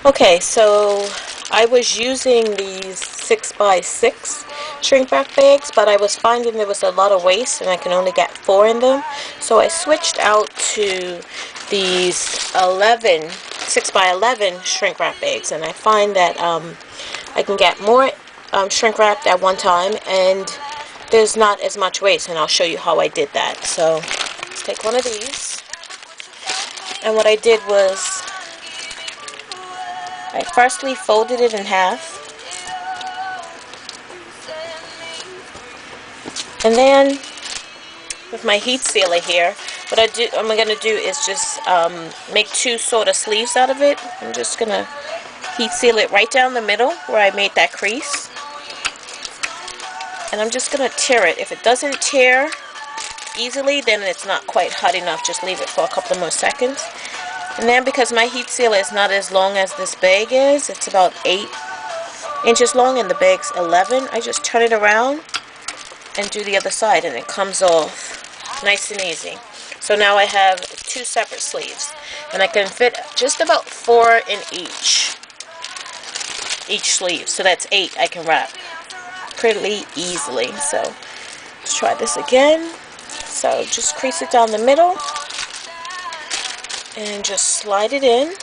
Okay, so I was using these 6x6 shrink wrap bags, but I was finding there was a lot of waste and I can only get 4 in them. So I switched out to these 11 6x11 shrink wrap bags, and I find that I can get more shrink wrapped at one time and there's not as much waste, and I'll show you how I did that. So let's take one of these, and what I did was I firstly folded it in half, and then with my heat sealer here, what I'm going to do is just make 2 sort of sleeves out of it. I'm just going to heat seal it right down the middle where I made that crease, and I'm just going to tear it. If it doesn't tear easily, then it's not quite hot enough. Just leave it for a couple more seconds. And then, because my heat sealer is not as long as this bag is, it's about 8 inches long and the bag's 11, I just turn it around and do the other side, and it comes off nice and easy. So now I have 2 separate sleeves, and I can fit just about 4 in each sleeve. So that's 8 I can wrap pretty easily. So let's try this again. So just crease it down the middle and just slide it in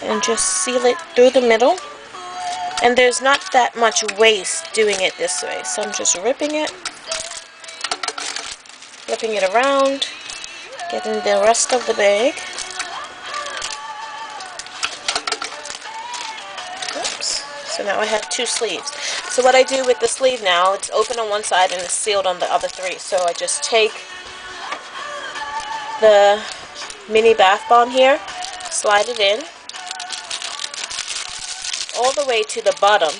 and just seal it through the middle. And there's not that much waste doing it this way, so I'm just ripping it around, getting the rest of the bag. Oops. So now I have 2 sleeves. So what I do with the sleeve now, it's open on one side and it's sealed on the other 3. So I just take the mini bath bomb here, slide it in all the way to the bottom,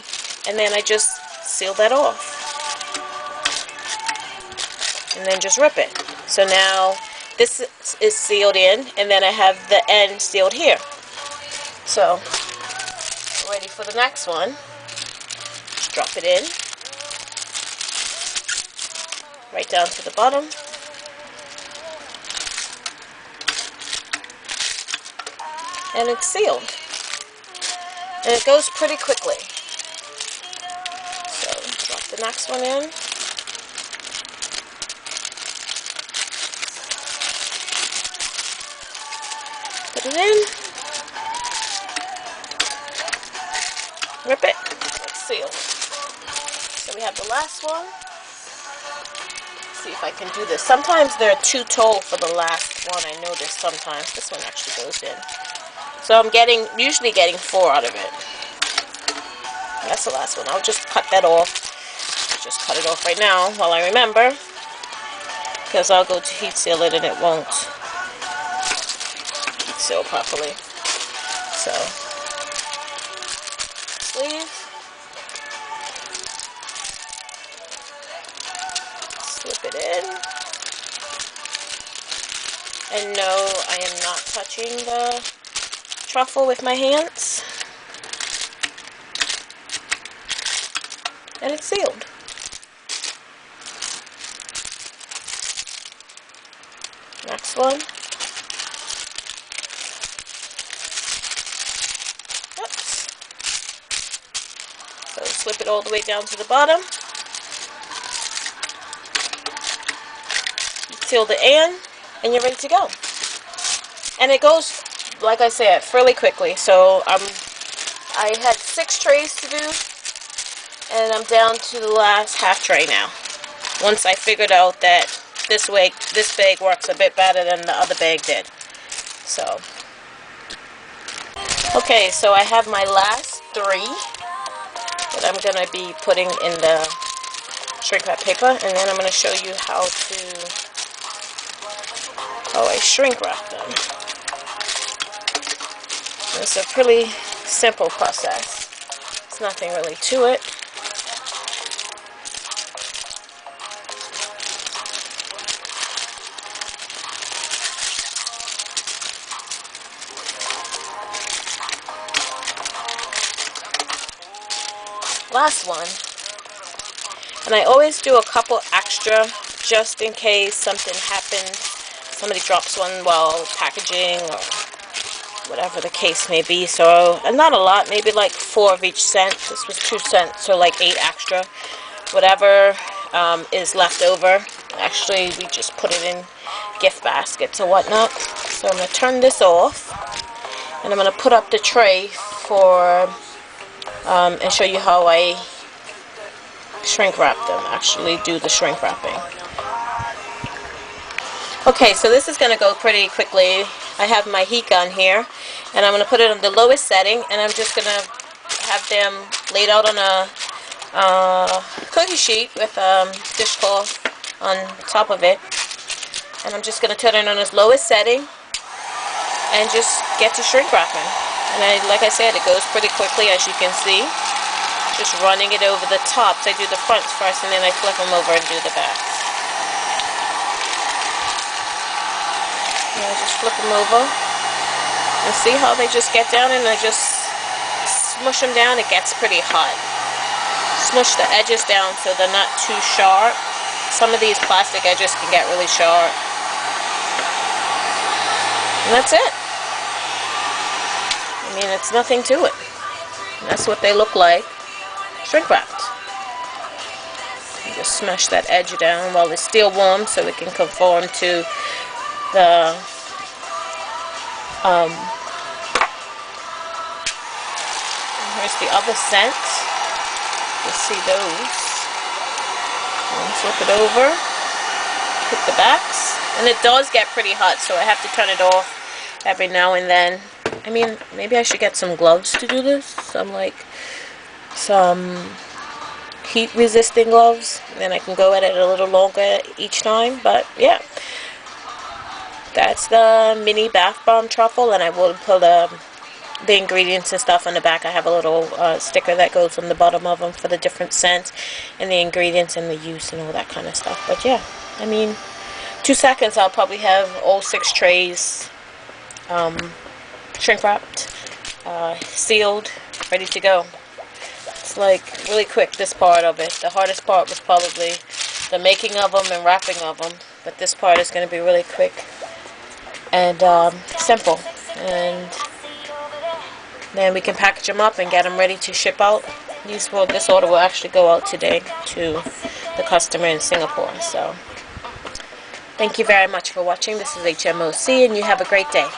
and then I just seal that off, and then just rip it. So now this is sealed in, and then I have the end sealed here. So ready for the next one. Just drop it in right down to the bottom, and it's sealed. And it goes pretty quickly. So drop the next one in. Put it in. Rip it. It's sealed. So we have the last one. Let's see if I can do this. Sometimes they're too tall for the last one. I notice sometimes. This one actually goes in. So I'm usually getting 4 out of it. That's the last one. I'll just cut that off. Just cut it off right now while I remember, because I'll go to heat seal it and it won't heat seal properly. So, sleeve, slip it in, and no, I am not touching the truffle with my hands, and it's sealed. Next one. Oops. So slip it all the way down to the bottom. Seal the end, and you're ready to go. And it goes, like I said, fairly quickly. So I had 6 trays to do, and I'm down to the last half tray now. Once I figured out that this bag works a bit better than the other bag did. So, okay, so I have my last 3 that I'm going to be putting in the shrink wrap paper, and then I'm going to show you how I shrink wrap them. It's a pretty simple process. It's nothing really to it. Last one, and I always do a couple extra just in case something happens. Somebody drops one while packaging, or whatever the case may be. So, and not a lot, maybe like 4 of each cent. This was 2 cents, so like 8 extra. Whatever is left over. Actually, we just put it in gift baskets or whatnot. So I'm going to turn this off, and I'm going to put up the tray for, and show you how I shrink wrap them, actually do the shrink wrapping. Okay, so this is going to go pretty quickly. I have my heat gun here, and I'm going to put it on the lowest setting, and I'm just going to have them laid out on a cookie sheet with dishcloth on top of it. And I'm just going to turn it on its lowest setting and just get to shrink wrapping. And like I said, it goes pretty quickly, as you can see. Just running it over the tops. I do the fronts first, and then I flip them over and do the backs. And I just flip them over. And see how they just get down, and I just smush them down. It gets pretty hot. Smush the edges down so they're not too sharp. Some of these plastic edges can get really sharp. And that's it. I mean, it's nothing to it. And that's what they look like, shrink wrapped. You just smash that edge down while it's still warm so it can conform to the and here's the other scent. You'll see those. And flip it over. Hit the backs. And it does get pretty hot, so I have to turn it off every now and then. I mean, maybe I should get some gloves to do this. Some heat resisting gloves. Then I can go at it a little longer each time. But yeah. That's the mini bath bomb truffle, and I will put the ingredients and stuff on the back. I have a little sticker that goes on the bottom of them for the different scents and the ingredients and the use and all that kind of stuff. But yeah, I mean, 2 seconds I'll probably have all 6 trays shrink wrapped, sealed, ready to go. It's like really quick, this part of it. The hardest part was probably the making of them and wrapping of them, but this part is going to be really quick and simple. And then we can package them up and get them ready to ship out. This order will actually go out today to the customer in Singapore. So thank you very much for watching. This is H.M.O.C. and you have a great day.